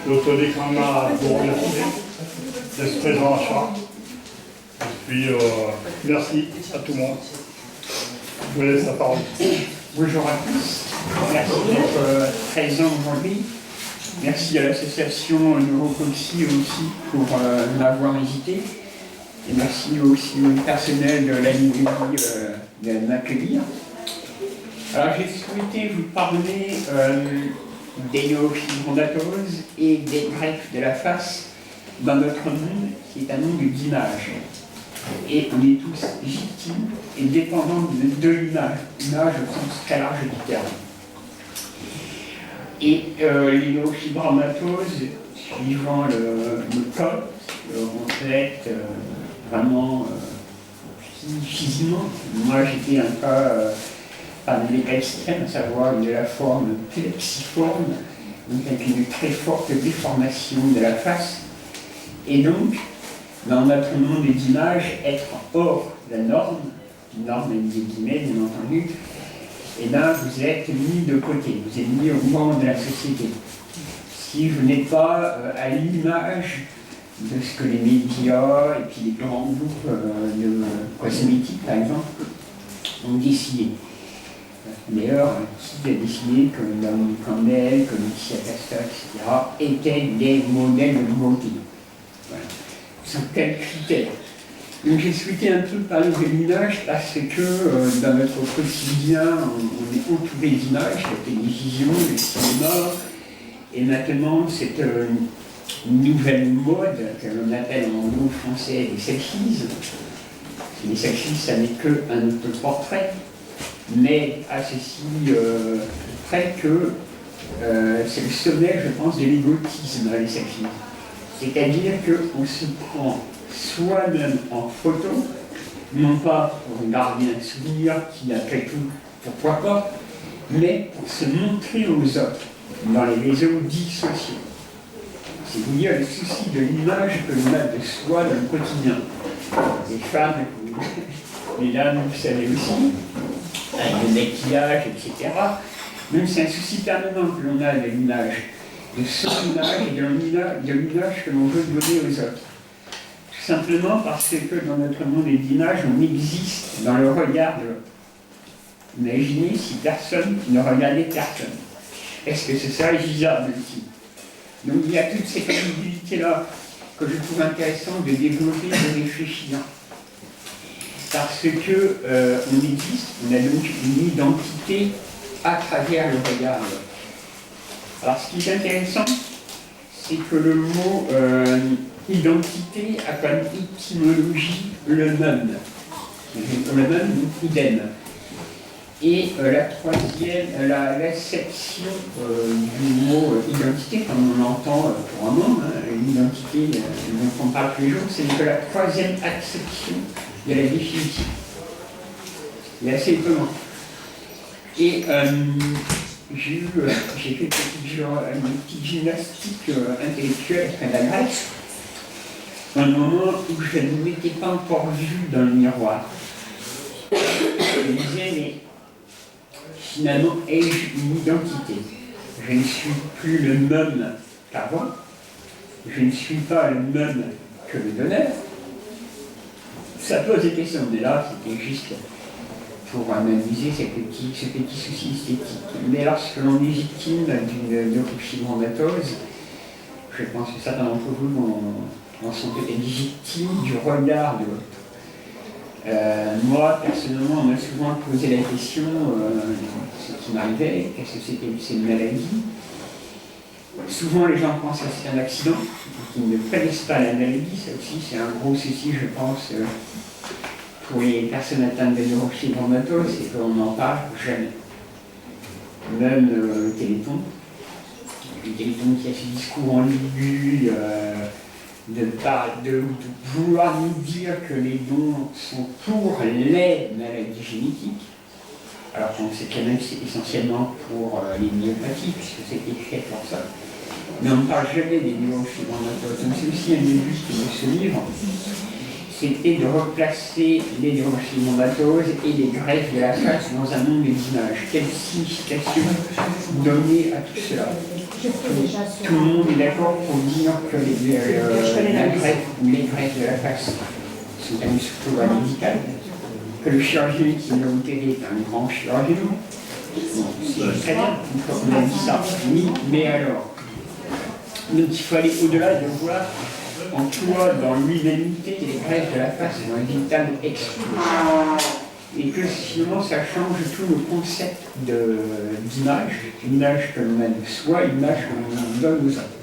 l'autodéclama vous remercier d'être présent à Chartres. Et puis, merci à tout le monde. Je vous laisse la parole. Bonjour à tous. Merci d'être présents aujourd'hui. Merci à l'association Neurocoxy aussi pour m'avoir invité. Et merci aussi au personnel de la librairie de m'accueillir. Alors j'ai souhaité vous parler des neurofibromatoses et des greffes de la face dans notre monde qui est un monde d'images. Et on est tous victimes et dépendants de l'image, image au sens très large du terme. Et les neurofibromatoses, suivant le code, reflètent vraiment physiquement. Moi j'étais un cas parmi les extrêmes, à savoir de la forme plexiforme, donc avec une très forte déformation de la face. Et donc, dans notre monde des images, être hors de la norme avec des guillemets bien entendu, et bien vous êtes mis de côté, vous êtes mis au banc de la société. Si vous n'êtes pas à l'image de ce que les médias et puis les grands groupes de cosmétiques, par exemple, ont décidé. D'ailleurs, qui a décidé que Naomi Campbell, que Lucia Casta, etc., étaient des modèles de beauté. Voilà. Sur quels critères? Donc j'ai souhaité un peu parler de l'image parce que dans notre quotidien, on est entouré d'images, la télévision, le cinéma, et maintenant cette nouvelle mode que l'on appelle en mot français les selfies. Les selfies, ça n'est qu'un autoportrait, mais à ceci près que c'est le sommet, je pense, de l'égotisme, les selfies. C'est-à-dire qu'on se prend soi-même en photo, non pas pour garder un souvenir qui, après tout, pourquoi pas, mais pour se montrer aux autres dans les réseaux dits sociaux. C'est vous dire le souci de l'image que l'on a de soi dans le quotidien. Les femmes, les dames, vous savez aussi, avec le maquillage, etc. Donc c'est un souci permanent que l'on a de l'image, de son image et de l'image que l'on veut donner aux autres. Tout simplement parce que dans notre monde d'image, on existe dans le regard de l'autre. Imaginez si personne ne regardait personne. Est-ce que ce serait visible aussi? Donc il y a toutes ces possibilités-là que je trouve intéressant de développer, de réfléchir. Parce que on existe, on a donc une identité à travers le regard. Alors ce qui est intéressant, c'est que le mot identité a comme étymologie le même. Le même, donc idem. Et la troisième, l'acception du mot identité, comme on l'entend couramment, l'identité dont on parle tous les jours, c'est que la troisième acception de la définition. C'est assez étonnant. Et j'ai fait une petite gymnastique intellectuelle très agréable, dans le moment où je ne m'étais pas encore vue dans le miroir. Je me disais, mais finalement, ai-je une identité? Je ne suis plus le même qu'avant, je ne suis pas le même que le donneur. Ça pose des questions, mais là, c'était juste pour analyser ce petit souci esthétique. Mais lorsque l'on est victime d'une neurofibromatose, je pense que certains d'entre vous en sont peut-être victimes du regard de l'autre. Moi, personnellement, on m'a souvent posé la question, ce qui m'arrivait, qu'est-ce que c'était que cette maladie? Souvent, les gens pensent que c'est un accident, ils ne connaissent pas la maladie, ça aussi c'est un gros souci, je pense, pour les personnes atteintes de neurofibromatoses, c'est qu'on n'en parle jamais. Même le Téléthon qui a ce discours ambigu, de vouloir nous dire que les dons sont pour les maladies génétiques, alors qu'on sait quand même que c'est essentiellement pour les myopathies, puisque c'est écrit pour ça. Mais on ne parle jamais des neurofibromatoses. Donc c'est aussi un des buts de ce livre, c'était de replacer les neurofibromatoses et les greffes de la face dans un monde des images. Quelle signification donner à tout cela? Tout le monde est d'accord pour dire que la greffe ou les greffes de la face sont un muscle médical, que le chirurgien qui l'a opéré est un grand chirurgien. C'est très bien, on a dit ça. Oui, mais alors, donc il faut aller au-delà de voir en toi, dans l'humanité, les greffes de la face ont un véritable explosion. Et que finalement ça change tout le concept d'image, l'image que l'on a de soi, l'image que l'on donne aux autres.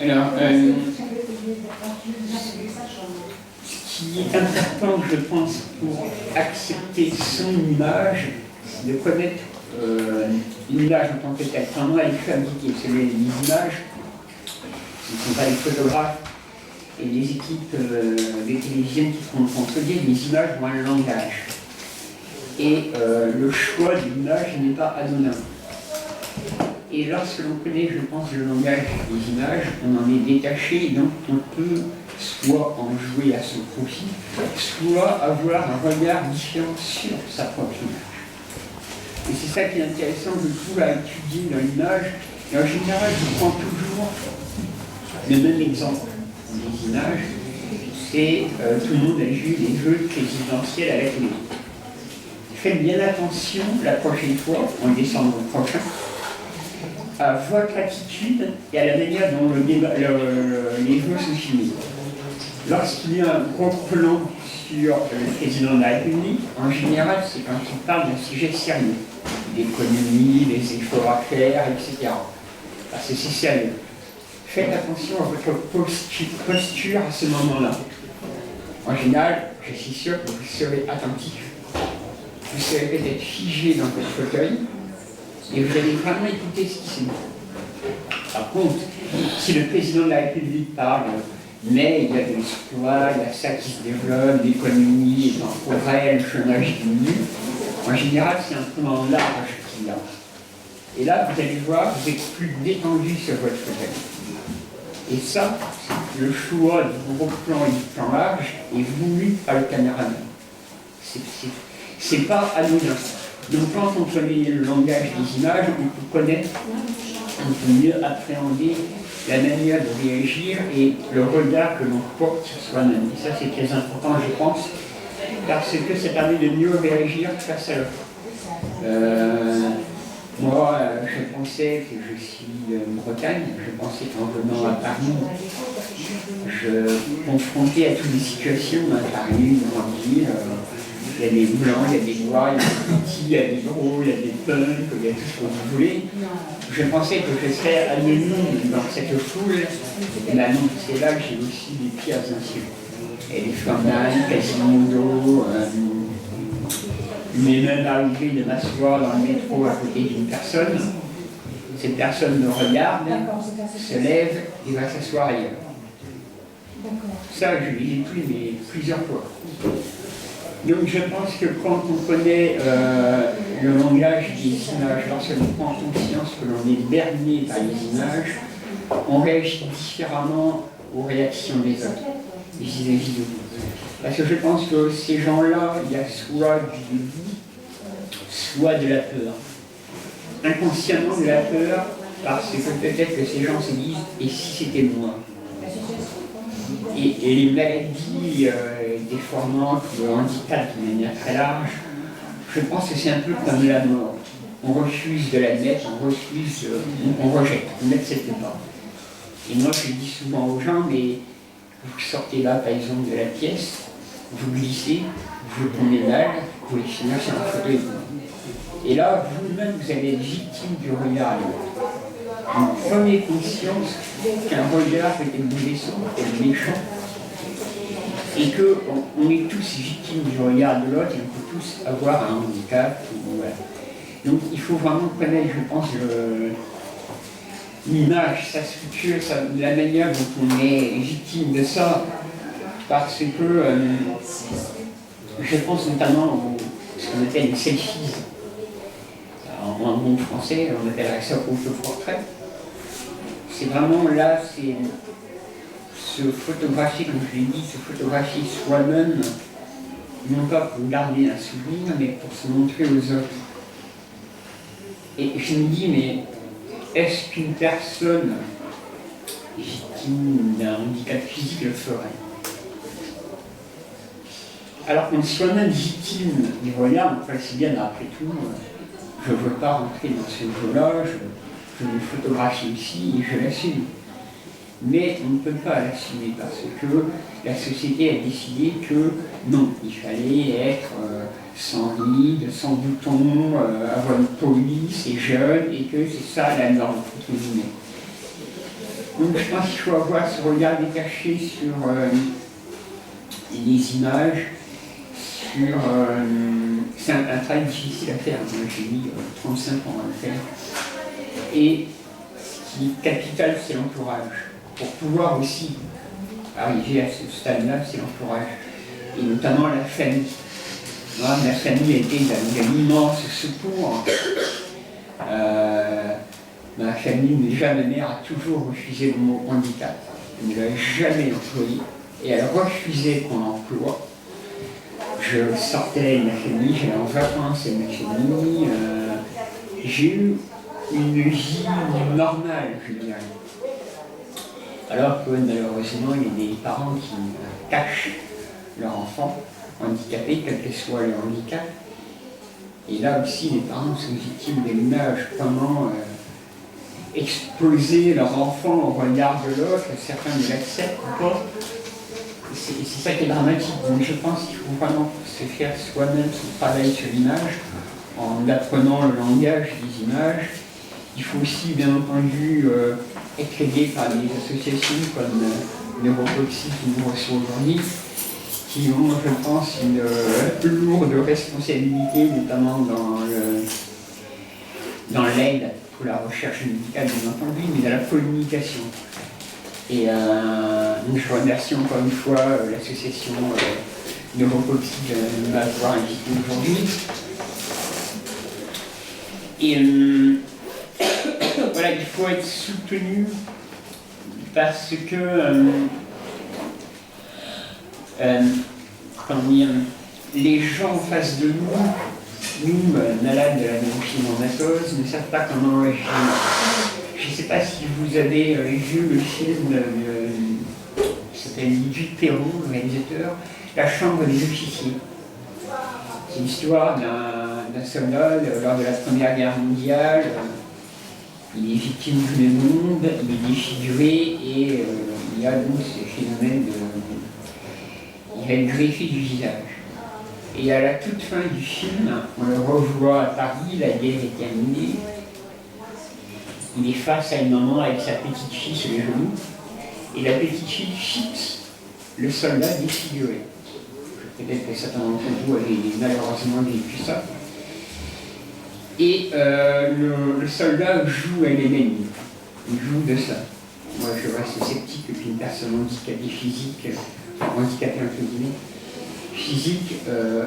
Alors, ce qui est important, je pense, pour accepter son image, c'est de connaître l'image en tant que telle. Quand on a les fabriquer, c'est les images, ce ne sont pas les photographes et les équipes des télévisions qui font contrôler, les images ont un langage. Et le choix de l'image n'est pas anodin. Et lorsque l'on connaît, je pense, le langage des images, on en est détaché, donc on peut soit en jouer à son profit, soit avoir un regard différent sur sa propre image. Et c'est ça qui est intéressant, je trouve, à étudier dans l'image. Et en général, je prends toujours le même exemple des images, c'est tout le monde a vu les jeux présidentiels à la télé. Faites bien attention la prochaine fois, en décembre prochain, à votre attitude et à la manière dont les jeux sont filmés. Lorsqu'il y a un gros plan sur le président de la République, en général, c'est quand il parle d'un sujet sérieux, l'économie, les efforts à faire, etc. Parce que c'est sérieux. Faites attention à votre posture à ce moment-là. En général, je suis sûr que vous serez attentif. Vous serez peut-être figé dans votre fauteuil et vous allez vraiment écouter ce qui se dit. Par contre, si le président de la République parle, mais il y a de l'espoir, il y a ça qui se développe, l'économie est en progrès, le chômage diminue, en général, c'est un peu en large qu'il a. Et là, vous allez voir, vous êtes plus détendu sur votre fauteuil. Et ça, le choix du gros plan et du plan large est voulu par le caméraman. C'est pas anodin. Donc quand on connaît le langage des images, on peut connaître, on peut mieux appréhender la manière de réagir et le regard que l'on porte sur soi-même. Et ça, c'est très important, je pense, parce que ça permet de mieux réagir face à l'autre. Moi, je pensais que je suis en Bretagne, je pensais qu'en venant à Paris, je confrontais à toutes les situations, à Paris, une grande ville, il y a des blancs, il y a des noirs, il y a des petits, il y a des gros, il y a des punks, il y a tout ce que vous voulez. Je pensais que je serais anonyme dans cette foule, et là non, c'est là que j'ai aussi les pires insultes. Et les Flandres, Quasimodo, il m'est même arrivé de m'asseoir dans le métro à côté d'une personne. Cette personne me regarde, se lève et va s'asseoir ailleurs. Ça, je l'ai vécu mais plusieurs fois. Donc je pense que quand on connaît le langage des images, lorsque l'on prend conscience que l'on est berné par les images, on réagit différemment aux réactions des autres, vis-à-vis de vous. Parce que je pense que ces gens-là, il y a soit du dégoût, soit de la peur. Inconsciemment de la peur, parce que peut-être que ces gens se disent « et si c'était moi ?» Et les maladies déformantes, le handicap de manière très large, je pense que c'est un peu comme la mort. On refuse de l'admettre, on rejette, on n'accepte pas. Et moi je dis souvent aux gens, mais vous sortez là par exemple de la pièce, vous glissez, vous tombez mal, vous pouvez finir sur un fauteuil. Et là, vous-même, vous allez être victime du regard de l'autre. Vous prenez conscience qu'un regard peut être blessant, peut être méchant, et qu'on est tous victimes du regard de l'autre et on peut tous avoir un handicap. Voilà. Donc il faut vraiment connaître, je pense, l'image, sa structure, la manière dont on est victime de ça, parce que je pense notamment à ce qu'on appelle les selfies. En bon français, on appellerait ça autoportrait. C'est vraiment là, se photographier, comme je l'ai dit, se photographier soi-même, non pas pour garder un souvenir, mais pour se montrer aux autres. Et je me dis, mais est-ce qu'une personne victime d'un handicap physique le ferait? Alors qu'on est soi-même victime du regard, enfin c'est bien après tout, je ne veux pas rentrer dans ce jeu-là, je me photographie ici et je l'assume. Mais on ne peut pas l'assumer parce que la société a décidé que non, il fallait être sans ride, sans bouton, avoir une police et jeune, et que c'est ça la norme, entre guillemets. Donc je pense qu'il faut avoir ce regard détaché sur les images, sur... c'est un travail difficile à faire, moi j'ai mis 35 ans à le faire. Et ce qui est capital, c'est l'entourage. Pour pouvoir aussi arriver à ce stade-là, c'est l'entourage. Et notamment la famille. Moi, ma famille a été d'un immense secours. Ma famille, déjà ma mère a toujours refusé le mot handicap. Elle ne l'a jamais employé. Et elle refusait qu'on l'emploie. Je sortais de ma famille, j'allais en vacances avec ma famille. J'ai eu une vie normale, je dirais. Alors que malheureusement, il y a des parents qui cachent leur enfant handicapé, quel que soit le handicap. Et là aussi, les parents sont victimes de l'image, comment exposer leur enfant au regard de l'autre, certains ne l'acceptent pas. C'est ça qui est dramatique. Donc je pense qu'il faut vraiment se faire soi-même son travail sur l'image, en apprenant le langage des images. Il faut aussi, bien entendu, être aidé par des associations comme Neuropoxy qui nous reçoit aujourd'hui, qui ont, je pense, une lourde responsabilité, notamment dans l'aide pour la recherche médicale, bien entendu, mais dans la communication. Et donc je remercie encore une fois l'association Neuropoxy de m'avoir invité aujourd'hui. Et voilà, il faut être soutenu parce que comment dire, les gens en face de nous, malades de la neurofibromatose, ne savent pas comment agir. Je ne sais pas si vous avez vu le film qui s'appelle Luc Perrault, le réalisateur, La Chambre des officiers. C'est l'histoire d'un soldat lors de la Première Guerre mondiale. Il est victime du même monde, il est défiguré et il y a donc ce phénomène il a une greffée du visage. Et à la toute fin du film, on le revoit à Paris, la guerre est terminée. Il est face à une maman avec sa petite fille sur les genoux, et la petite fille fixe le soldat défiguré. Peut-être que certains d'entre vous avaient malheureusement vécu ça. Et le soldat joue à l'ennemi, il joue de ça. Moi je reste sceptique qu'une personne handicapée physique, handicapée entre guillemets, physique,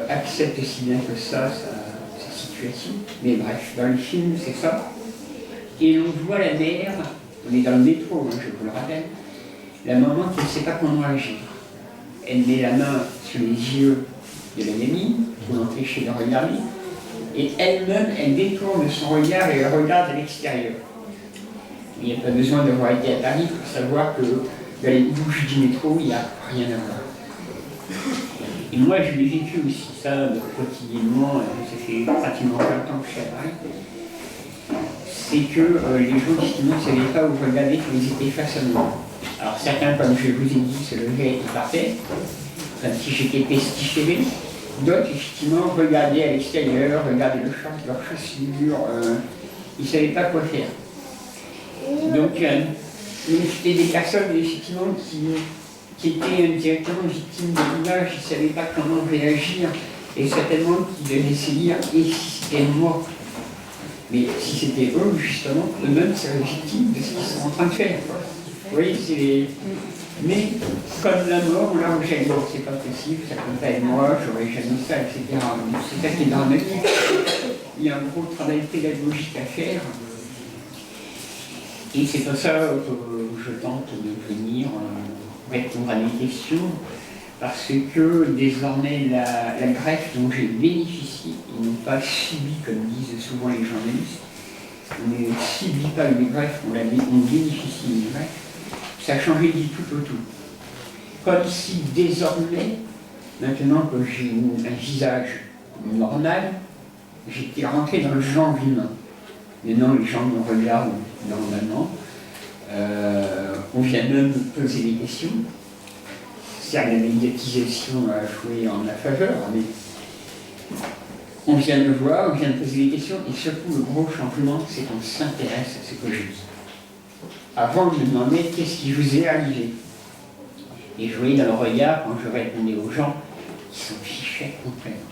accepte si bien que ça, sa situation. Mais bref, dans le film c'est ça. Et on voit la mère, on est dans le métro, hein, je vous le rappelle, la maman qui ne sait pas comment agir. Elle met la main sur les yeux de la gamine pour l'empêcher de regarder. Et elle-même, elle détourne son regard et elle regarde à l'extérieur. Il n'y a pas besoin d'avoir été à Paris pour savoir que dans les bouches du métro, il n'y a rien à voir. Et moi, je l'ai vécu aussi, ça, quotidiennement, ça fait pratiquement 20 ans que je suis à Paris. C'est que les gens, justement, ne savaient pas où regarder quand ils étaient face à moi. Alors certains, comme je vous ai dit, se levaient et partaient, comme si j'étais pestiféré. D'autres, effectivement, regardaient à l'extérieur, regardaient leurs chaussures, ils ne savaient pas quoi faire. Donc, c'était des personnes, effectivement, qui étaient directement victimes de l'image, ils ne savaient pas comment réagir, et certainement qu'ils devaient se dire, et si c'était moi? Mais si c'était eux, justement, eux-mêmes seraient victimes de ce qu'ils sont en train de faire. Vous voyez, c'est... Mais comme la mort, on l'a rejeté. C'est pas possible, ça ne peut pas être moi, j'aurais jamais ça, etc. C'est ça qui est dramatique. Il y a un gros travail pédagogique à faire. Et c'est pour ça que je tente de venir répondre à des questions, parce que désormais la greffe dont j'ai bénéficié, ils n'ont pas subi, comme disent souvent les journalistes, on ne subit pas une greffe, on bénéficie d'une greffe, ça a changé du tout au tout. Comme si désormais, maintenant que j'ai un visage normal, j'étais rentré dans le genre humain. Maintenant, les gens me regardent normalement. On vient même me poser des questions. Certes, la médiatisation a joué en ma faveur, mais on vient me voir, on vient me poser des questions, et surtout le gros changement, c'est qu'on s'intéresse à ce que je dis. Avant, je me demandais qu'est-ce qui vous est arrivé. Et je voyais dans le regard, quand je répondais aux gens, qui s'en fichaient complètement.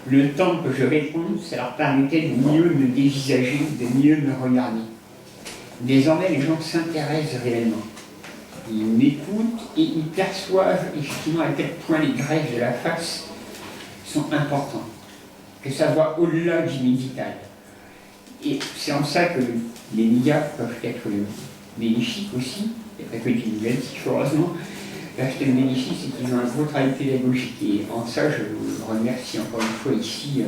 Le temps que je réponde, ça leur permettait de mieux me dévisager, de mieux me regarder. Désormais, les gens s'intéressent réellement. Ils m'écoutent et ils perçoivent effectivement à quel point les greffes de la face sont importantes. Que ça va au-delà du médical. Et c'est en ça que les médias peuvent être bénéfiques aussi, et pas que du négatif, heureusement. Parce que le bénéfice, c'est qu'ils ont un gros travail pédagogique. Et en ça, je remercie encore une fois ici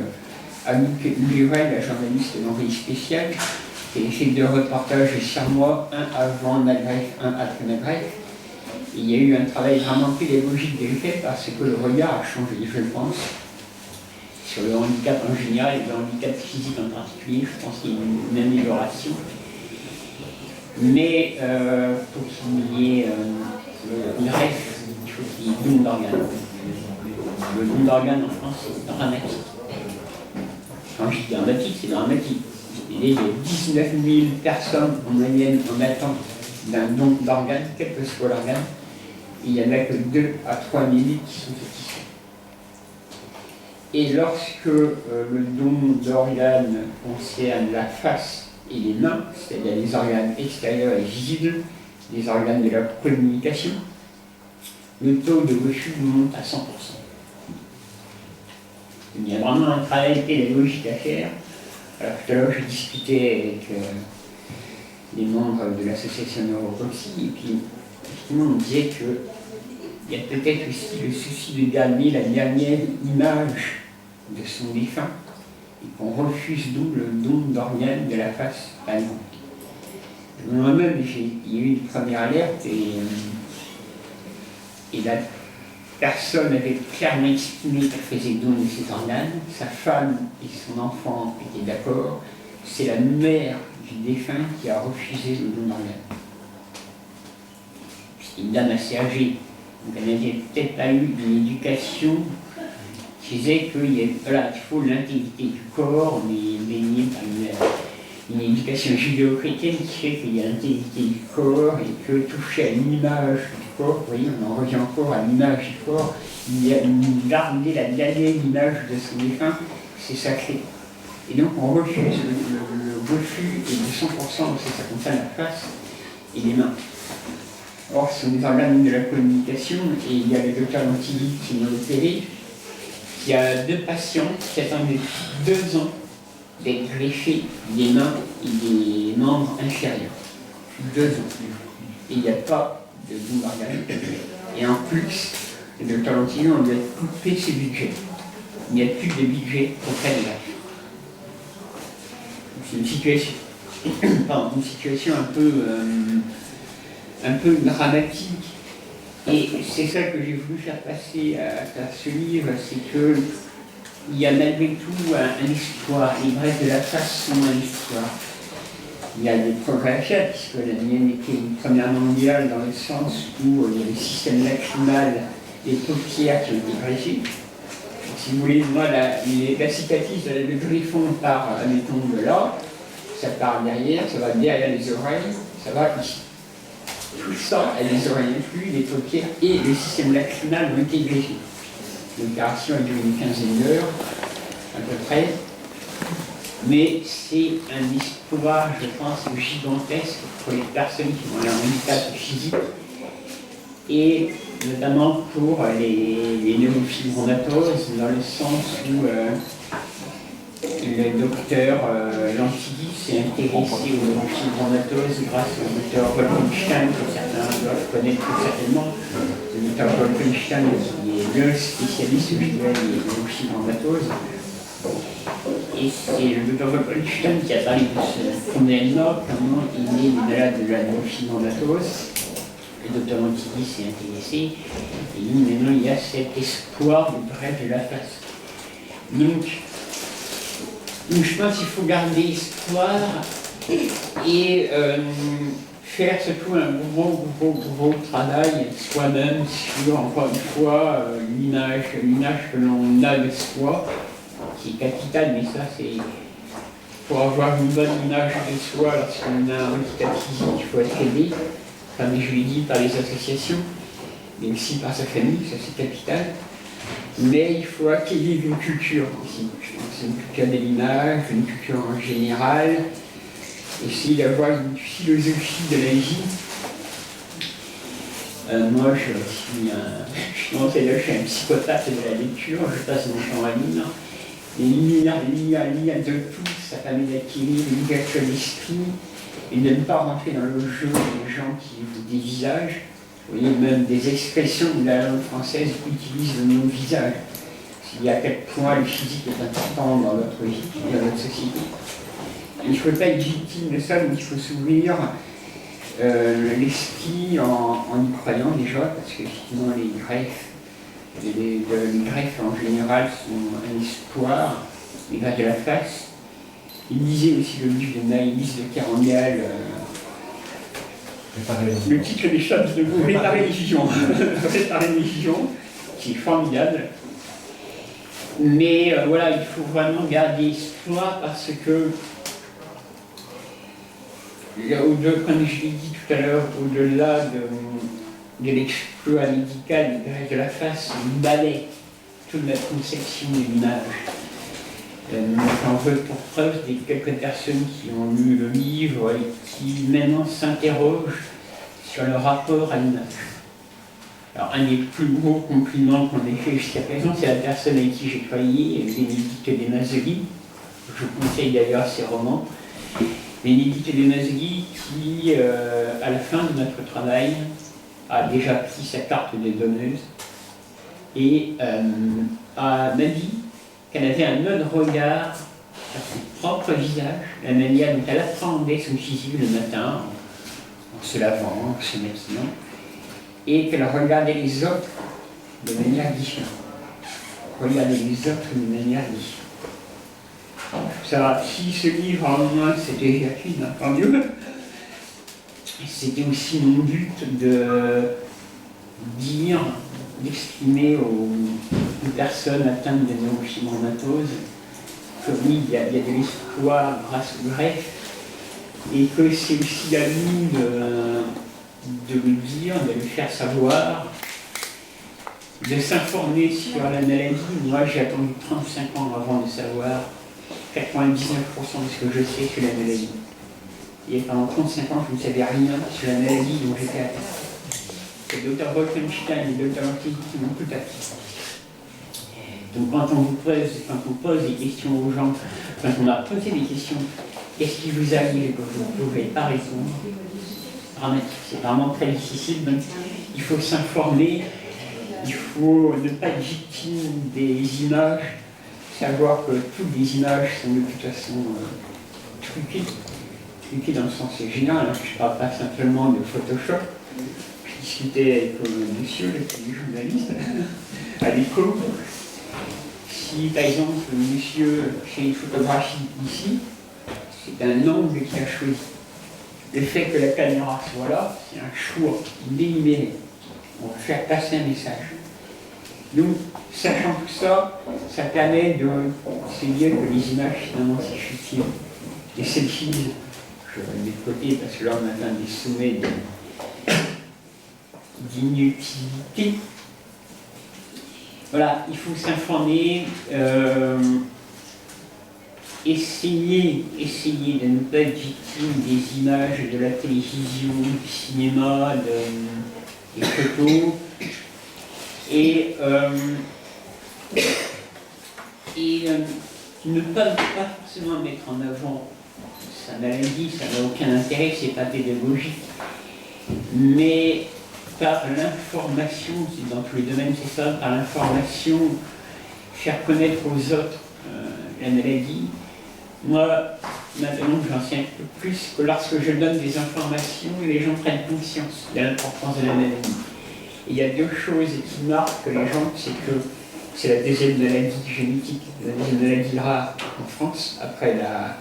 Annick Uléval, la journaliste d'Envoyé spécial, qui a fait 2 reportages sur moi, un avant ma greffe, un après ma greffe. Et il y a eu un travail vraiment pédagogique déjà fait parce que le regard a changé, je pense, sur le handicap en général et le handicap physique en particulier. Je pense qu'il y a une amélioration. Mais pour qu'il y ait une greffe, il faut qu'il y ait don d'organes. Le don d'organes en France, c'est dramatique. Quand je dis dramatique, c'est dramatique. Il y a 19 000 personnes en moyenne en attente d'un don d'organes, quel que soit l'organe. Il n'y en a que 2 à 3 minutes qui sont satisfaits. Et lorsque le don d'organes concerne la face et les mains, c'est-à-dire les organes extérieurs et visibles, les organes de la communication, le taux de refus monte à 100%. Il y a vraiment un travail pédagogique à faire. Alors tout à l'heure, je discutais avec les membres de l'association Neuropoxy, et puis effectivement, on disait qu'il y a peut-être aussi le souci de garder la dernière image de son défunt, et qu'on refuse donc le don d'organes de la face allemande. Moi-même, il y a eu une première alerte, et la personne avait clairement exprimé qu'elle faisait don de ses organes. Sa femme et son enfant étaient d'accord. C'est la mère du défunt qui a refusé le don d'organes. C'est une dame assez âgée, donc elle n'avait peut-être pas eu une éducation qui disait qu'il faut l'intégrité du corps, on est baigné par une éducation judéo-chrétienne qui fait qu'il y a l'intégrité du corps et que toucher à l'image du corps, vous voyez, on en revient encore à l'image du corps, garder la dernière image de son défunt, c'est sacré. Et donc on refuse, le refus est de 100%, parce que ça concerne la face et les mains. Or, ce sont des organes de la communication, et il y a le docteur Lantilly qui m'a opéré, qui a 2 patients qui attendaient 2 ans d'être greffés des mains et des membres inférieurs. 2 ans. Et il n'y a pas de don d'organes. Et en plus, le docteur Lantilly, on lui a coupé ses budgets. Il n'y a plus de budget pour faire des greffes. C'est une situation, un peu dramatique. Et c'est ça que j'ai voulu faire passer à ce livre, c'est qu'il y a malgré tout un espoir. Les greffes de la face sont un espoir. Il y a des progrès à faire, puisque la mienne était une première mondiale dans le sens où il y a le système lacrymal des paupières qui ont été greffées. Si vous voulez, moi, la cicatrice de griffon part, admettons, de là, ça part derrière, ça va derrière les oreilles, ça va ici. Tout ça, les oreilles inclus, les paupières et le système lacrymal ont été greffés. L'opération a duré une quinzaine d'heures, à peu près. Mais c'est un espoir, je pense, gigantesque pour les personnes qui ont un handicap physique et notamment pour les neurofibromatoses, dans le sens où le docteur Lantilly s'est intéressé aux neurofibromatoses grâce au docteur Wolfenstein, que certains dois le connaître très certainement, le docteur Wolfenstein, qui est le spécialiste, je dirais, des neurofibromatoses. Et c'est le docteur Wolfenstein qui a parlé de ce phénomène-là, comment il est malade de la neurofibromatose. Le docteur Montigny s'est intéressé, et nous, maintenant, il y a cet espoir de brèche de la face. Donc, je pense qu'il faut garder espoir et faire surtout un gros travail soi-même sur, encore une fois, l'image que l'on a de soi, qui est capital, mais ça c'est pour avoir une bonne image de soi lorsqu'on a un handicap physique, il faut être aidé, comme je l'ai dit, par les associations, mais aussi par sa famille, ça c'est capital. Mais il faut acquérir une culture aussi. Je pense que c'est une culture de l'image, une culture en général, essayer d'avoir une philosophie de la vie. Moi, je commence à dire que je suis un psychopathe de la lecture, je passe mon temps à lire. Et lire de tout, ça permet d'acquérir une ouverture d'esprit et de ne pas rentrer dans le jeu des gens qui vous dévisagent. Vous voyez, même des expressions de la langue française utilisent le mot visage. Il y a à quel point le physique est important dans notre vie, dans notre société. Il ne faut pas être victime de ça, mais il faut s'ouvrir l'esprit en y croyant déjà, parce que effectivement les greffes en général sont un espoir, les greffes de la face. Il lisait aussi le livre de Maëlys de Kerangal, le titre des choses de vous, Réparer les visions, Réparer les visions, qui est formidable. Mais voilà, il faut vraiment garder espoir parce que, comme je l'ai dit tout à l'heure, au-delà de l'exploit médical des greffes de la face, on balaie toute notre conception de l'image. J'en veux pour preuve des quelques personnes qui ont lu le livre et qui maintenant s'interrogent sur le rapport à l'image. Alors, un des plus gros compliments qu'on ait fait jusqu'à présent, c'est la personne avec qui j'ai travaillé, Bénédicte Desmazeli. Je vous conseille d'ailleurs ses romans. Bénédicte Desmazeli qui, à la fin de notre travail, a déjà pris sa carte de donneuse et m'a dit qu'elle avait un autre regard sur son propre visage, la manière dont elle appréhendait son physique le matin, en se lavant, en se maquillant, et qu'elle regardait les autres de manière différente. Regarder les autres de manière différente. Ça, si ce livre en moi c'était Jacqueline, tant mieux. C'était aussi mon but de dire, d'exprimer aux personnes atteintes de neurofibromatoses que oui, il y a de l'espoir grâce au greffe et que c'est aussi à nous de le dire, de le faire savoir, de s'informer sur la maladie. Moi, j'ai attendu 35 ans avant de savoir 99% de ce que je sais sur la maladie. Et pendant 35 ans, je ne savais rien sur la maladie dont j'étais atteint. C'est le docteur Wolfenstein et le docteur Montigny qui m'ont tout appris. Donc quand on pose des questions aux gens, quand on a posé des questions, qu'est-ce qui vous arrive et que vous ne pouvez pas répondre, c'est vraiment très difficile. Donc il faut s'informer, il faut ne pas être victime des images, savoir que toutes les images sont de toute façon truquées dans le sens général. Je ne parle pas simplement de Photoshop. Je discutais avec monsieur, le journaliste, à l'écho. Si par exemple monsieur fait une photographie ici, c'est un angle qu'il a choisi. Le fait que la caméra soit là, c'est un choix délibéré. On va faire passer un message. Donc, sachant tout ça, ça permet de se dire que les images finalement c'est futile. Les selfies, je vais les mettre de côté parce que là on atteint des sommets d'inutilité. Voilà, il faut s'informer, essayer de ne pas être victime des images de la télévision, du cinéma, des photos, et ne pas forcément mettre en avant sa maladie, ça n'a aucun intérêt, c'est pas pédagogique. mais par l'information, dans tous les domaines c'est ça, par l'information, faire connaître aux autres la maladie. Moi, maintenant que j'en sais un peu plus, que lorsque je donne des informations, les gens prennent conscience de l'importance de la maladie. Et il y a deux choses qui marquent les gens, c'est que c'est la deuxième maladie génétique, la deuxième maladie rare en France, après la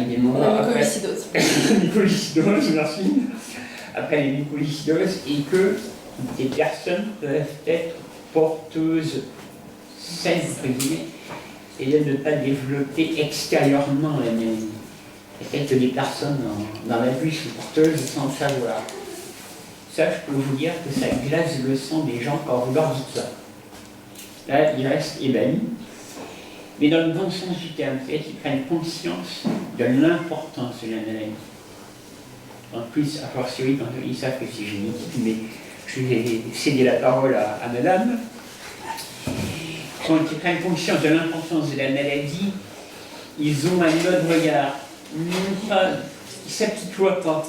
mucoviscidose. Mucoviscidose, merci. Après les mucoviscidoses, et que des personnes peuvent être porteuses saines, entre guillemets, et de ne pas développer extérieurement la maladie. Peut-être que des personnes dans la rue sont porteuses sans le savoir. Ça, je peux vous dire que ça glace le sang des gens quand vous leur dites ça. Là, ils restent ébahis. Mais dans le bon sens du terme, c'est-à-dire qu'ils prennent conscience de l'importance de la maladie. En plus, a fortiori, quand ils savent que c'est génétique, mais je vais céder la parole à madame. Quand ils prennent conscience de l'importance de la maladie, ils ont un autre regard. Ils ne s'apitoient pas.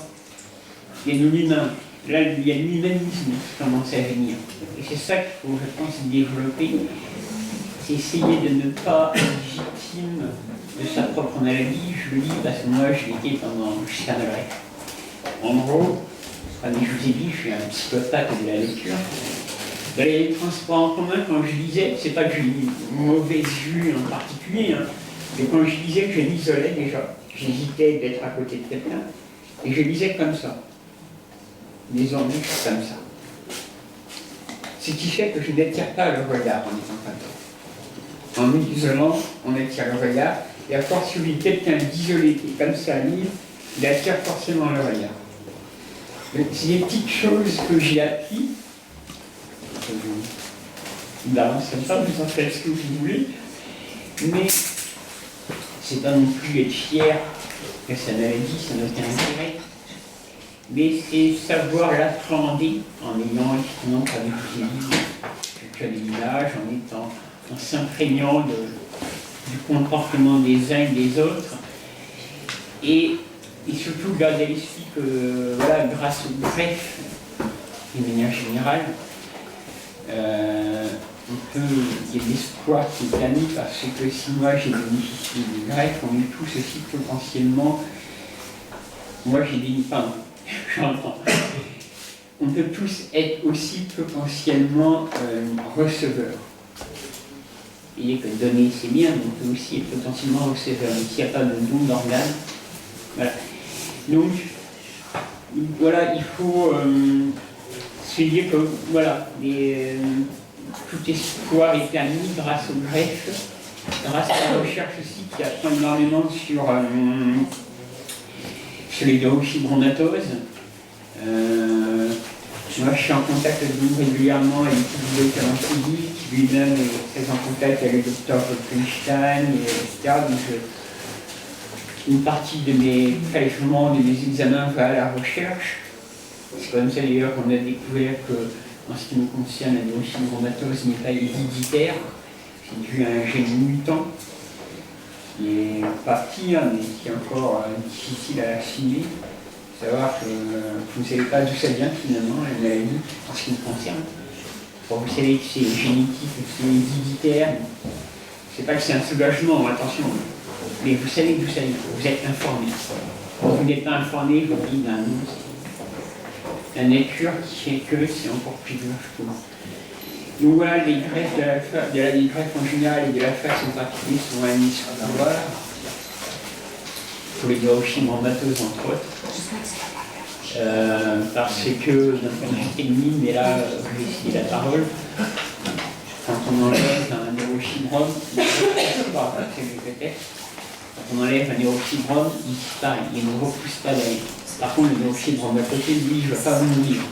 Il y a l'humain. Là, il y a l'humanisme qui commence à venir. Et c'est ça qu'il faut, je pense, développer. C'est essayer de ne pas être victime de sa propre maladie. Je le dis parce que moi, je l'ai été jusqu'à ma greffe. En gros, comme je vous ai dit, je suis un psychopathe de la lecture. Dans les transports en commun, quand je lisais, c'est pas que j'ai une mauvaise vue en particulier, hein, mais quand je lisais, je m'isolais déjà. J'hésitais d'être à côté de quelqu'un, et je lisais comme ça. Désormais, je suis comme ça. Ce qui fait que je n'attire pas le regard en étant comme ça. En m'isolant, on attire le regard, et à force où quelqu'un d'isolé qui est comme ça livre, il attire forcément le regard. C'est des petites choses que j'ai appris. D'avance comme ça, vous en faites ce que vous voulez, mais c'est pas non plus être fier que sa maladie, ça n'a aucun intérêt, mais c'est savoir l'appréhender en ayant effectivement, comme je vous ai dit, des images, en s'imprégnant du comportement des uns et des autres, et surtout garder à l'esprit que voilà, grâce au greffe, de manière générale, il y a de l'espoir qui est permis parce que si moi j'ai bénéficié du greffe, on est tous aussi potentiellement, moi j'ai bénéficié, pardon, j'entends, on peut tous être aussi potentiellement receveurs. Vous voyez que donner c'est bien, mais on peut aussi être potentiellement receveur, mais s'il n'y a pas de don d'organes, voilà. Donc, voilà, il faut se dire que, voilà, tout espoir est permis grâce au greffe, grâce à la recherche aussi qui apprend énormément sur les neurofibromatoses. Moi, je suis en contact avec lui régulièrement avec le docteur Antibi, qui lui-même est très en contact avec le docteur Wolfenstein, etc. Donc, une partie de mes prélèvements, de mes examens va à la recherche. C'est comme ça d'ailleurs qu'on a découvert que, en ce qui me concerne, la neurofibromatose n'est pas héréditaire, c'est dû à un gène mutant qui est parti, hein, mais qui est encore difficile à assimiler. Savoir que vous ne savez pas d'où ça vient finalement, la maladie, en ce qui me concerne. Bon, vous savez que c'est génétique, que c'est héréditaire. C'est pas que c'est un soulagement, attention. Mais vous savez d'où ça vient, vous êtes informé. Quand vous n'êtes pas informé, vous dites d'un nom. La nature qui fait que c'est encore plus dur, je trouve. Donc voilà, les greffes les greffes en général et de la face en particulier sont un espoir pour les neurofibromatoses entre autres. Parce que, d'un point de vue technique, mais là, je vais citer la parole, quand on enlève un neurofibrome, quand on enlève un neurofibrome, il disparaît, il ne repousse pas d'ailleurs. Par contre, le neurofibrome à côté, lui, je ne vais pas vous dire.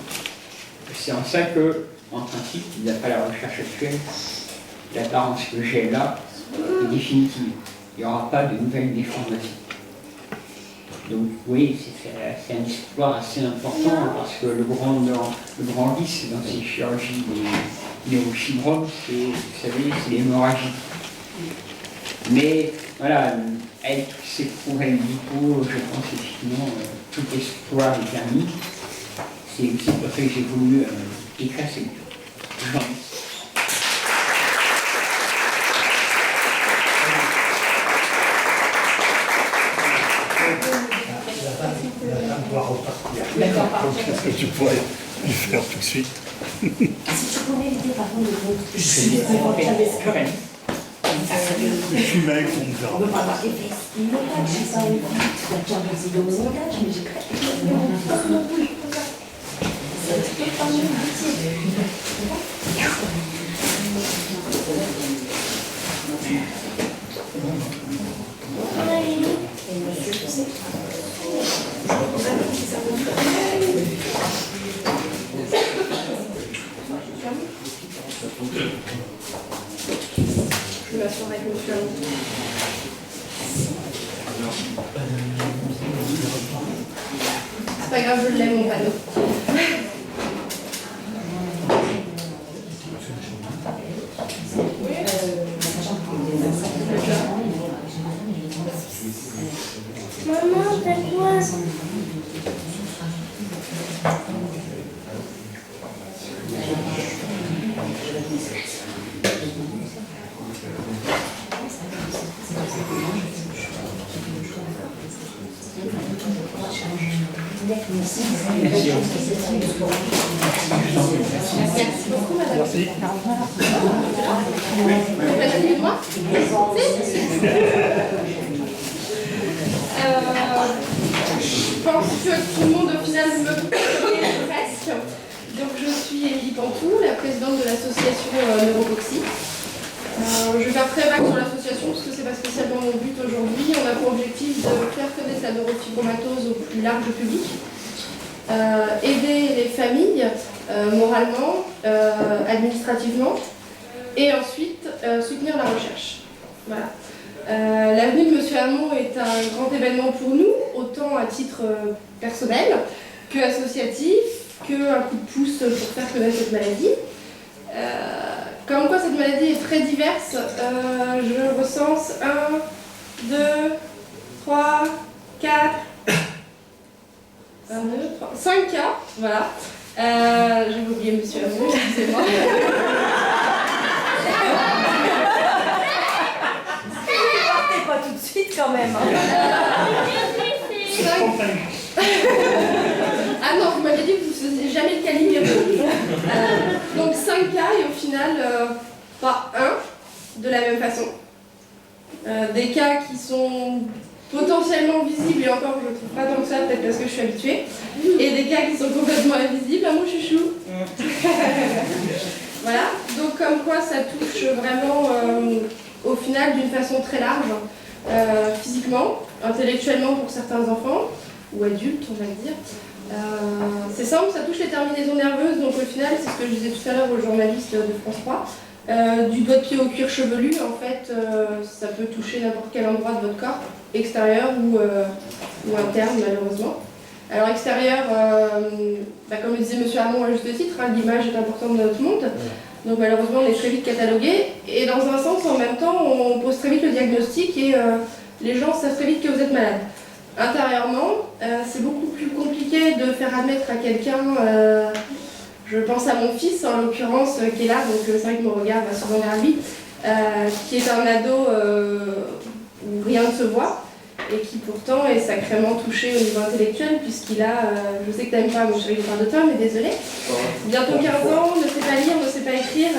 C'est en ça que, en principe, d'après la recherche actuelle, l'apparence que j'ai là est définitive. Il n'y aura pas de nouvelles déformations. Donc oui, c'est un espoir assez important parce que le grand risque dans ces chirurgies des neurofibromes, vous savez, c'est l'hémorragie. Mais voilà, avec tous ces progrès médicaux, je pense effectivement tout espoir est permis. C'est aussi pour ça que j'ai voulu écrire ces livres. Je vous remercie. Qu'est-ce que tu pourrais lui faire tout de suite? Si tu pouvais éviter par contre le compte, je suis Tu mets qu'on me verra. on peut pas avoir effet. Il me lâche, j'ai ça au bout. La carte de zéro au montage, mais j'ai pas c'est pas mon Je m'asseoir avec monsieur Hamon. C'est pas grave, je l'aime mon panneau. Maman, t'as quoi? Merci beaucoup, madame. Merci. Vous faites la de moi? Je pense que tout le monde au final me connaît presque. Donc je suis Émilie Pantou, la présidente de l'association Neuroboxy. Je vais faire très vague sur l'association parce que c'est pas spécialement mon but aujourd'hui. On a pour objectif de faire connaître la neurofibromatose au plus large public, aider les familles moralement, administrativement, et ensuite soutenir la recherche. Voilà. La venue de Monsieur Hamon est un grand événement pour nous, autant à titre personnel que associatif, qu'un coup de pouce pour faire connaître cette maladie. Comme quoi cette maladie est très diverse, je recense 1, 2, 3, 4, 1, 2, 3, 5 cas, voilà. J'ai oublié Monsieur Hamon, excusez-moi. Pas tout de suite quand même. Ah non, vous m'avez dit que vous ne faisiez jamais le calibre. Donc 5 cas et au final, pas un de la même façon. Des cas qui sont potentiellement visibles et encore je ne trouve pas tant que ça, peut-être parce que je suis habituée. Et des cas qui sont complètement invisibles à mon chouchou. Voilà, donc comme quoi ça touche vraiment au final d'une façon très large. Physiquement, intellectuellement pour certains enfants, ou adultes on va dire. C'est simple, ça touche les terminaisons nerveuses, donc au final, c'est ce que je disais tout à l'heure aux journalistes de France 3. Du doigt de pied au cuir chevelu, en fait, ça peut toucher n'importe quel endroit de votre corps, extérieur ou interne malheureusement. Alors extérieur, comme le disait Monsieur Hamon à juste titre, hein, l'image est importante dans notre monde. Donc malheureusement on est très vite catalogué et dans un sens en même temps on pose très vite le diagnostic et les gens savent très vite que vous êtes malade. Intérieurement, c'est beaucoup plus compliqué de faire admettre à quelqu'un, je pense à mon fils en l'occurrence qui est là, donc c'est vrai que mon regard va souvent vers lui, qui est un ado où rien ne se voit et qui pourtant est sacrément touché au niveau intellectuel puisqu'il a, je sais que t'aimes pas mon chéri, je parle de toi mais désolé, bientôt 15 ans, ne sait pas lire, ne sait pas écrire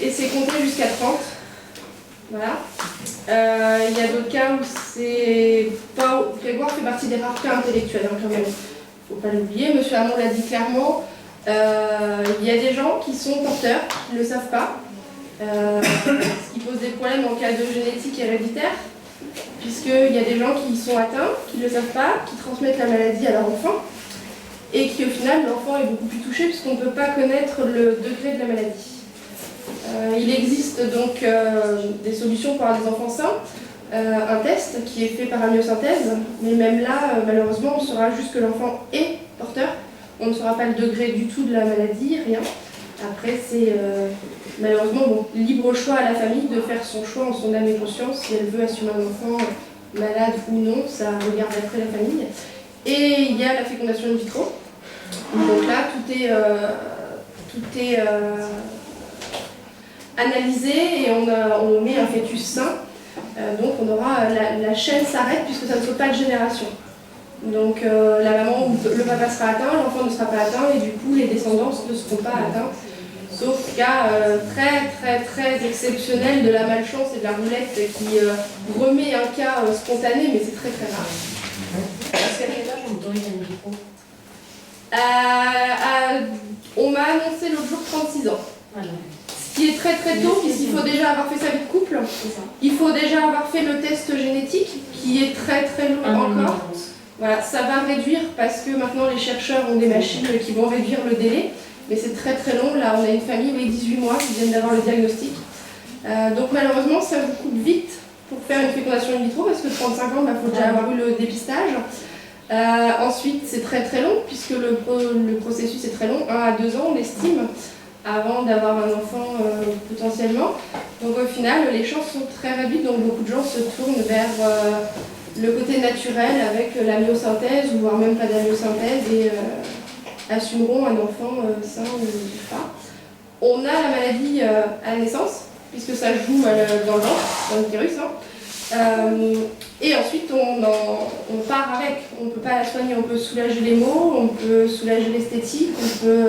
et sait compter jusqu'à 30. Voilà. Il y a d'autres cas où c'est pas... Grégoire fait partie des rares cas intellectuels hein, quand même, faut pas l'oublier, Monsieur Hamon l'a dit clairement, il y a des gens qui sont porteurs, qui ne le savent pas, ce qui pose des problèmes en cas de génétique héréditaire. Puisqu'il y a des gens qui sont atteints, qui ne le savent pas, qui transmettent la maladie à leur enfant, et qui au final, l'enfant est beaucoup plus touché puisqu'on ne peut pas connaître le degré de la maladie. Il existe donc des solutions pour avoir des enfants sains, un test qui est fait par amniosynthèse, mais même là, malheureusement, on saura juste que l'enfant est porteur, on ne saura pas le degré du tout de la maladie, rien. Après, c'est malheureusement libre choix à la famille de faire son choix en son âme et conscience, si elle veut assumer un enfant malade ou non, ça regarde après la famille. Et il y a la fécondation in vitro. Donc là, tout est analysé et on met un fœtus sain. Donc on aura la chaîne s'arrête puisque ça ne saute pas de génération. Donc la maman ou le papa sera atteint, l'enfant ne sera pas atteint et du coup les descendants ne seront pas atteints. Sauf cas très exceptionnel de la malchance et de la roulette qui remet un cas spontané, mais c'est très rare. Jusqu'à quel âge on autorise un micro? On m'a annoncé l'autre jour 36 ans. Voilà. Ce qui est très tôt, puisqu'il faut déjà avoir fait sa vie de couple. Il faut déjà avoir fait le test génétique, qui est très long encore. Voilà, ça va réduire parce que maintenant les chercheurs ont des machines qui vont réduire le délai. Mais c'est très long. Là, on a une famille avec 18 mois qui viennent d'avoir le diagnostic. Donc malheureusement, ça vous coupe vite pour faire une fécondation in vitro, parce que 35 ans, il faut déjà avoir eu le dépistage. Ensuite, c'est très long, puisque le processus est très long, 1 à 2 ans, on estime, avant d'avoir un enfant potentiellement. Donc au final, les chances sont très réduites, donc beaucoup de gens se tournent vers le côté naturel avec la myosynthèse, ou voire même pas de la myosynthèse, et assumeront un enfant sain ou pas. On a la maladie à la naissance, puisque ça joue dans le ventre, dans le virus. Et ensuite, on part avec. On ne peut pas la soigner, on peut soulager les maux, on peut soulager l'esthétique, on peut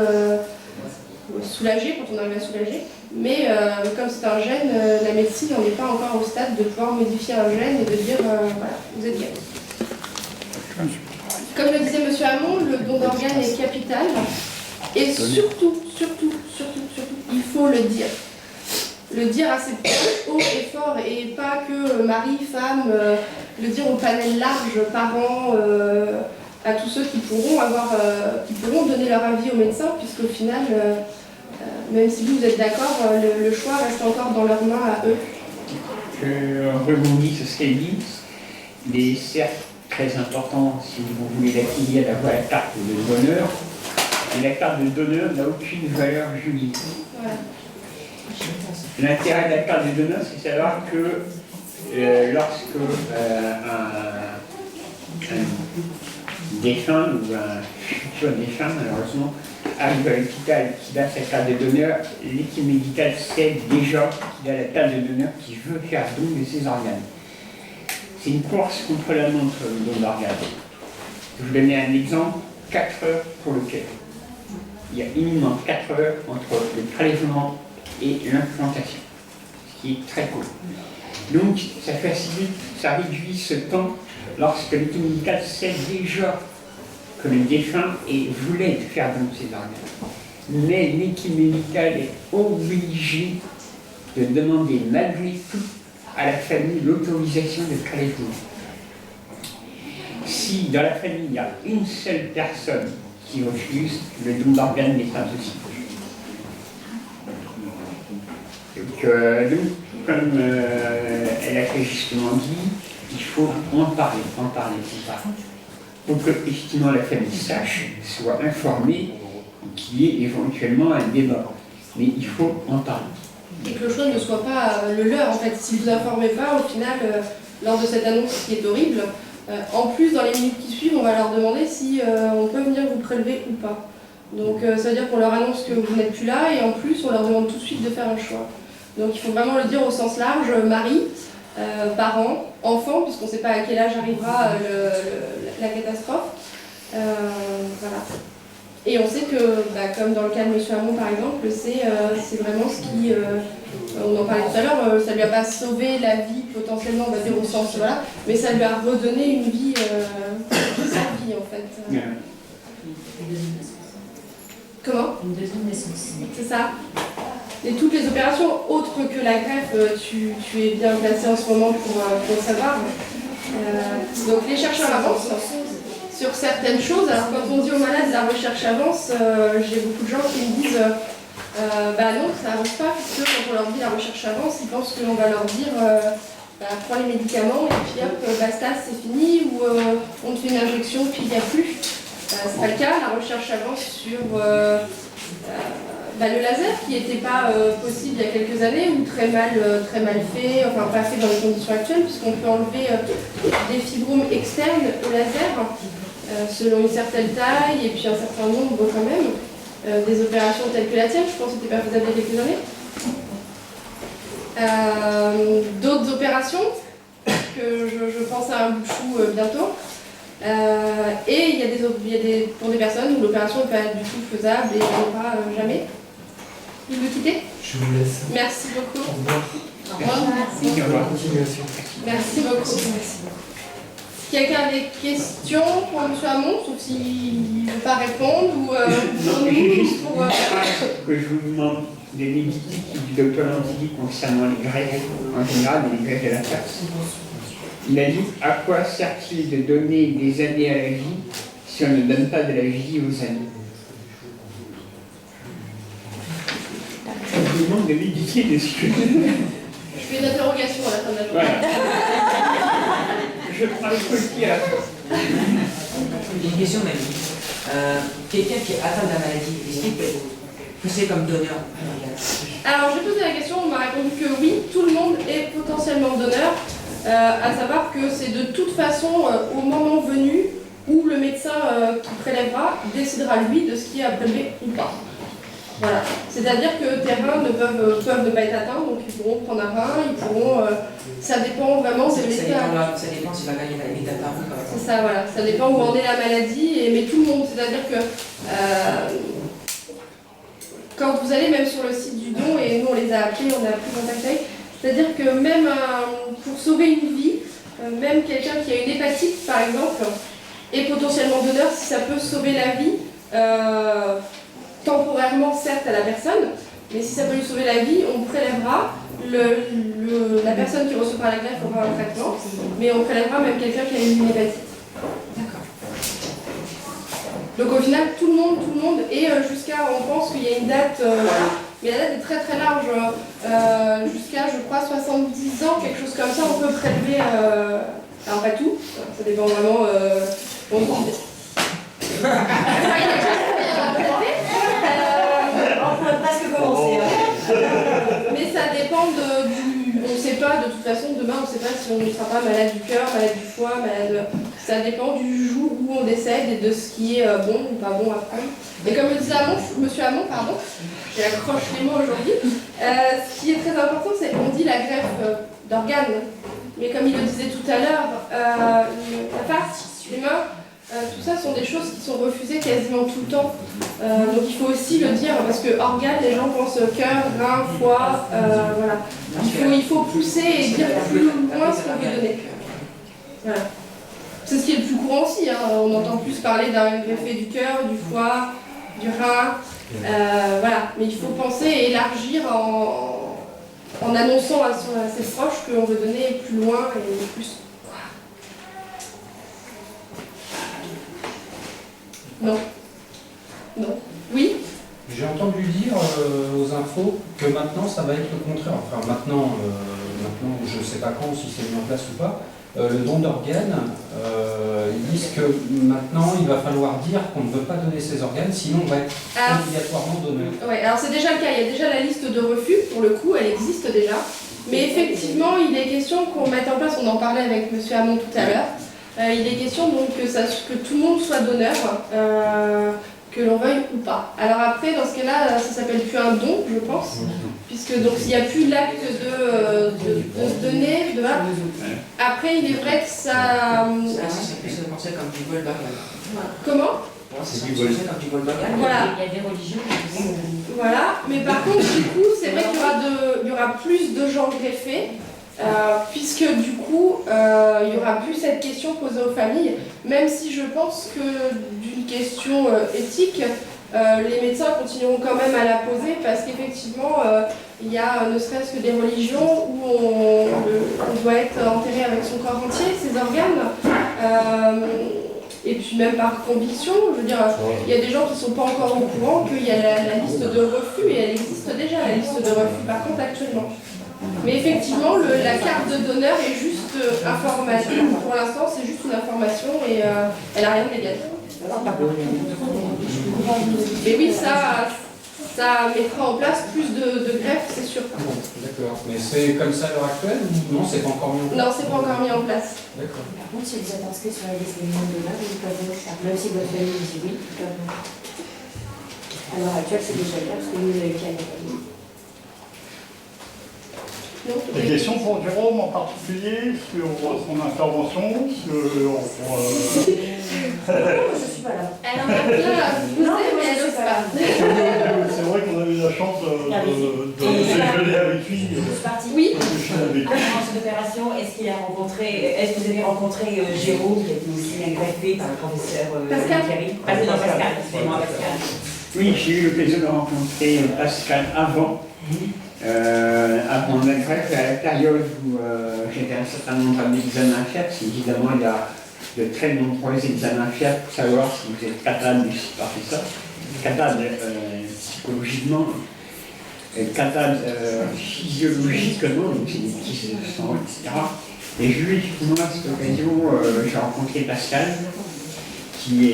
soulager quand on arrive à soulager. Mais comme c'est un gène, la médecine n'en est pas encore au stade de pouvoir modifier un gène et de dire voilà, vous êtes guéri. Comme le disait M. Hamon, le don d'organes est capital. Et surtout, il faut le dire. Le dire assez haut et fort, et pas que mari, femme, le dire au panel large, parents, à tous ceux qui pourront donner leur avis aux médecins, puisqu'au final, même si vous êtes d'accord, le choix reste encore dans leurs mains à eux. Je rebondis sur ce qu'elle dit. Il est certes très important, si vous voulez la filière, d'avoir la carte de donneur, mais la carte de donneur n'a aucune valeur juridique. Voilà. L'intérêt de la carte de donneur, c'est de savoir que lorsque un défunt ou un futur défunt, malheureusement, arrive à l'hôpital qui a sa carte de donneur, l'équipe médicale sait déjà qu'il a la carte de donneur qui veut faire don de ses organes. C'est une course contre la montre, le don d'organes. Je vais vous donner un exemple, 4 heures pour le cœur. Il y a minimum 4 heures entre le prélèvement et l'implantation, ce qui est très court. Donc ça facilite, ça réduit ce temps lorsque l'équipe médicale sait déjà que le défunt voulait faire don de ses organes. Mais l'équipe médicale est obligée de demander malgré tout à la famille l'autorisation de prélèvement. Si dans la famille il y a une seule personne qui refuse, le don d'organes n'est pas possible. Donc, comme elle a fait justement dit, il faut en parler. Pour que effectivement la famille sache, soit informée, qu'il y ait éventuellement un débat. Mais il faut en parler. Et que le choix ne soit pas le leur, en fait. Si vous informez pas, au final, lors de cette annonce qui est horrible, en plus, dans les minutes qui suivent, on va leur demander si on peut venir vous prélever ou pas. Donc ça veut dire qu'on leur annonce que vous n'êtes plus là, et en plus, on leur demande tout de suite de faire un choix. Donc il faut vraiment le dire au sens large, mari, parents, enfants, puisqu'on ne sait pas à quel âge arrivera la catastrophe. Voilà. Et on sait que, comme dans le cas de M. Hamon par exemple, c'est vraiment ce qui, on en parlait tout à l'heure, ça ne lui a pas sauvé la vie potentiellement, on va dire au sens, voilà, mais ça lui a redonné une vie sans vie en fait. Comment ? Une deuxième naissance. C'est ça. Et toutes les opérations autres que la greffe, tu es bien placé en ce moment pour le savoir. Donc les chercheurs avancent sur certaines choses. Alors quand on dit aux malades la recherche avance, j'ai beaucoup de gens qui me disent non, ça avance pas, puisque quand on leur dit la recherche avance, ils pensent qu'on va leur dire prends les médicaments et puis hop, basta, c'est fini, ou on te fait une injection puis il n'y a plus. C'est pas le cas, la recherche avance sur le laser qui n'était pas possible il y a quelques années, ou très mal fait, enfin pas fait dans les conditions actuelles, puisqu'on peut enlever des fibromes externes au laser. selon une certaine taille et puis un certain nombre quand même. Des opérations telles que la tienne, je pense que c'était pas faisable il y a quelques années. D'autres opérations, que je pense à un bout de chou bientôt. Et il y a des pour des personnes où l'opération n'est pas du tout faisable et on n'aura jamais. Vous me quittez? Je vous laisse. Merci beaucoup. Au revoir. Au revoir. Merci. Au revoir. Continuation. Merci beaucoup. Quelqu'un a des questions pour M. Hamon, sauf s'il ne veut pas répondre ou Non, pour j'ai nous, juste pour, une phrase que je vous demande de l'édictique du docteur Lantigui concernant les greffes en général, mais les greffes de la taxe. Il a dit « À quoi sert-il de donner des années à la vie si on ne donne pas de la vie aux années ?» Je vous demande de l'éditer dessus. Je fais une interrogation à la fin de la journée. Voilà. Je prends le coquille à la fin. J'ai une question, Mamie. Quelqu'un qui est atteint de la maladie, est-ce qu'il peut être poussé comme donneur? Alors j'ai posé la question, on m'a répondu que oui, tout le monde est potentiellement donneur, à savoir que c'est de toute façon au moment venu où le médecin qui prélèvera décidera lui de ce qui est à prélever ou pas. Voilà. C'est-à-dire que tes reins peuvent ne pas être atteints, donc ils pourront prendre un rein, ils pourront. Ça dépend vraiment des médecins. Ça dépend si la maladie est atteinte ou pas. C'est ça, voilà. Ça dépend où en est la maladie, mais tout le monde. C'est-à-dire que quand vous allez même sur le site du don, et nous on les a appelés, on a pris contact avec, c'est-à-dire que même pour sauver une vie, même quelqu'un qui a une hépatite par exemple, est potentiellement donneur si ça peut sauver la vie. Temporairement certes à la personne, mais si ça peut lui sauver la vie, on prélèvera, la personne qui recevra la greffe aura un traitement, mais on prélèvera même quelqu'un qui a une hépatite. D'accord. Donc au final, tout le monde, et jusqu'à, on pense qu'il y a une date, mais la date est très très large, jusqu'à je crois 70 ans, quelque chose comme ça, on peut prélever, alors pas tout, ça dépend vraiment, On pourrait presque commencer. Mais ça dépend on ne sait pas, de toute façon, demain on ne sait pas si on ne sera pas malade du cœur, malade du foie, malade. Ça dépend du jour où on décède et de ce qui est bon ou pas bon à prendre. Et comme le disait Monsieur Hamon, pardon, j'accroche les mots aujourd'hui, ce qui est très important, c'est qu'on dit la greffe d'organes. Mais comme il le disait tout à l'heure, la face, les mains, tout ça sont des choses qui sont refusées quasiment tout le temps. Donc il faut aussi le dire, parce que organes, les gens pensent cœur, rein, foie, voilà. Il faut pousser et dire plus loin ce qu'on veut donner. Voilà. C'est ce qui est le plus courant aussi, hein. On entend plus parler d'un greffé du cœur, du foie, du rein, voilà. Mais il faut penser et élargir en annonçant à ses proches qu'on veut donner plus loin et plus. Non. Non. Oui. J'ai entendu dire aux infos que maintenant ça va être le contraire. Enfin maintenant je ne sais pas quand, si c'est mis en place ou pas, le don d'organes, ils disent que maintenant il va falloir dire qu'on ne veut pas donner ses organes, sinon on va être obligatoirement donné. Oui, alors c'est déjà le cas, il y a déjà la liste de refus, pour le coup, elle existe déjà. Mais effectivement, il est question qu'on mette en place, on en parlait avec M. Hamon tout à l'heure, il est question donc que tout le monde soit donneur, que l'on veuille ou pas. Alors après, dans ce cas-là, ça s'appelle plus un don, je pense, puisque donc s'il n'y a plus l'acte de se donner, après il est vrai que ça... C'est plus pensé comme du vol d'organes. Comment? C'est du vol comme du vol d'organes. Voilà. Il y a des religions qui disent. Voilà, mais par contre, du coup, c'est vrai qu'il y aura plus de gens greffés, puisque du coup, il n'y aura plus cette question posée aux familles, même si je pense que d'une question éthique, les médecins continueront quand même à la poser, parce qu'effectivement, il y a ne serait-ce que des religions où on doit être enterré avec son corps entier, ses organes. Et puis même par conviction, je veux dire, il y a des gens qui ne sont pas encore au courant qu'il y a la liste de refus, et elle existe déjà, la liste de refus, par contre actuellement. Mais effectivement, la carte de donneur est juste information. Pour l'instant, c'est juste une information et elle n'a rien de légal. Mais oui, ça, ça mettra en place plus de greffes, c'est sûr. Bon, d'accord. Mais c'est comme ça à l'heure actuelle ou non, c'est pas encore mis en place? Non, c'est pas encore mis en place. D'accord. Par contre, si vous êtes inscrit sur la liste des mineurs, vous pouvez le faire. Même si votre famille dit oui, ils peuvent. À l'heure actuelle, c'est déjà le cas parce que nous, avec Anne, Des questions pour Jérôme en particulier sur son intervention, sur... je suis pas là. Elle en a plein à vous Non, poser, moi, mais je elle suis n'ose pas pas. C'est vrai qu'on a eu la chance de déjeuner avec lui. Je suis partie. Oui. Avec lui. Pendant cette opération, est-ce que vous avez rencontré Jérôme, qui a été aussi agressé par le professeur Pascal. Thierry Pascal, excusez-moi, Pascal. Oui, j'ai eu l'occasion de rencontrer Pascal avant la greffe, à la période où j'avais un certain nombre d'examens à faire, parce qu'évidemment il y a de très nombreux examens à faire pour savoir si vous êtes capable de supporter ça, capable psychologiquement, capable physiologiquement, donc c'est des petits sang, etc. Et j'ai eu effectivement à cette occasion, j'ai rencontré Pascal, qui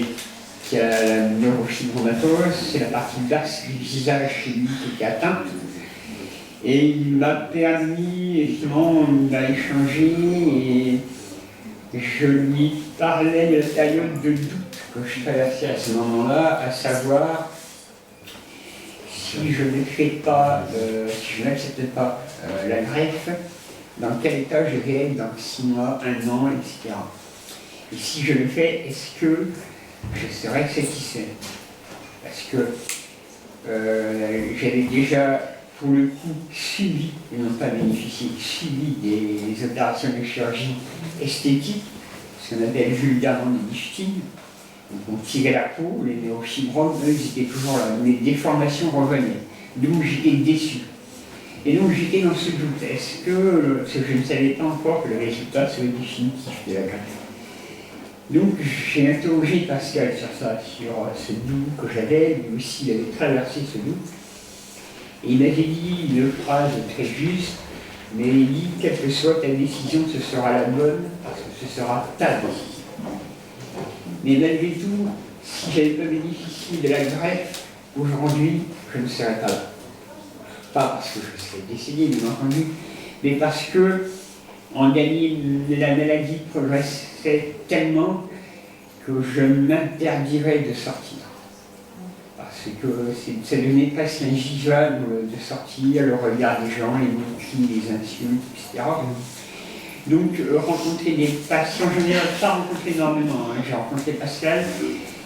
a la neurofibromatose, c'est la partie basse du visage chez lui qui était atteinte. Et il m'a permis, justement, on a échangé et je lui parlais de la période de doute que je traversais à ce moment-là, à savoir si je ne fais pas, si je n'accepte pas la greffe, dans quel état je vais être dans 6 mois, 1 an, etc. Et si je le fais, est-ce que je serai satisfait? Parce que j'avais déjà, pour le coup, subi, et non pas bénéficié, subi des opérations de chirurgie esthétique, ce qu'on appelle vulgairement des liftings. Donc on tirait la peau, les néofibromes, eux, ils étaient toujours là, mais les déformations revenaient. Donc j'étais déçu. Et donc j'étais dans ce doute. Est-ce que, parce que je ne savais pas encore que le résultat serait définitif de la greffe. Donc j'ai interrogé Pascal sur ça, sur ce doute que j'avais, lui aussi il avait traversé ce doute. Et il m'avait dit une phrase très juste, mais il dit, quelle que soit ta décision, ce sera la bonne, parce que ce sera ta décision. Mais malgré tout, si je n'avais pas bénéficié de la greffe, aujourd'hui, je ne serais pas là. Pas parce que je serais décédé, bien entendu, mais parce que en gagner, la maladie progressait tellement que je m'interdirais de sortir. Parce que ça devenait presque invivable de sortir, le regard des gens, les moqueries, les insultes, etc. Donc rencontrer des patients, je n'ai pas rencontré énormément, hein. J'ai rencontré Pascal,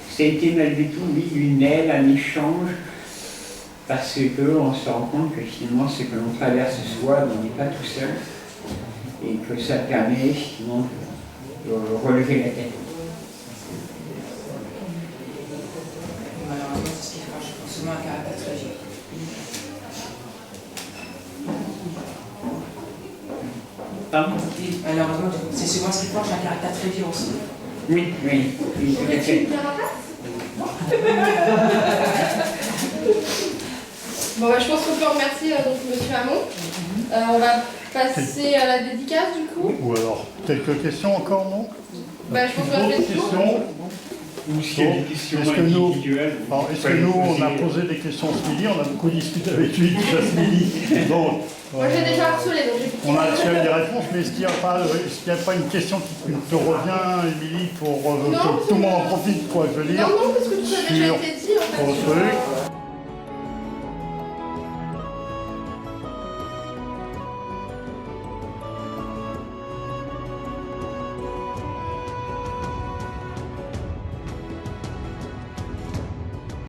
ça a été malgré tout, oui, une aide, un échange, parce qu'on se rend compte que finalement ce que l'on traverse soi, on n'est pas tout seul, et que ça permet effectivement de relever la tête. Malheureusement, c'est ce qui fera souvent un caractère tragique. Pardon ? Et malheureusement, c'est souvent ce qui forge un caractère très violent aussi. Oui, oui, oui, tout à Tu fait. une carapace? Bon, bah, je pense qu'on peut remercier donc Monsieur Hamon. On va passer à la dédicace du coup. Ou alors, quelques questions encore, non? Bah, je pense qu'on va D'autres faire le tour. questions? Ou s'il y a des questions Est-ce que nous, individuelles, alors, est-ce que nous, on a posé des questions ce midi? On a beaucoup discuté avec lui déjà ce midi. Donc, Moi j'ai déjà harcelé, donc j'ai on a tiré des réponses, mais est-ce qu'il n'y a pas une question qui te revient, Émilie, pour Non, que tout le monde en profite, quoi, je veux Non, dire, non, parce que tout a déjà sur été dit en fait. au sur, truc.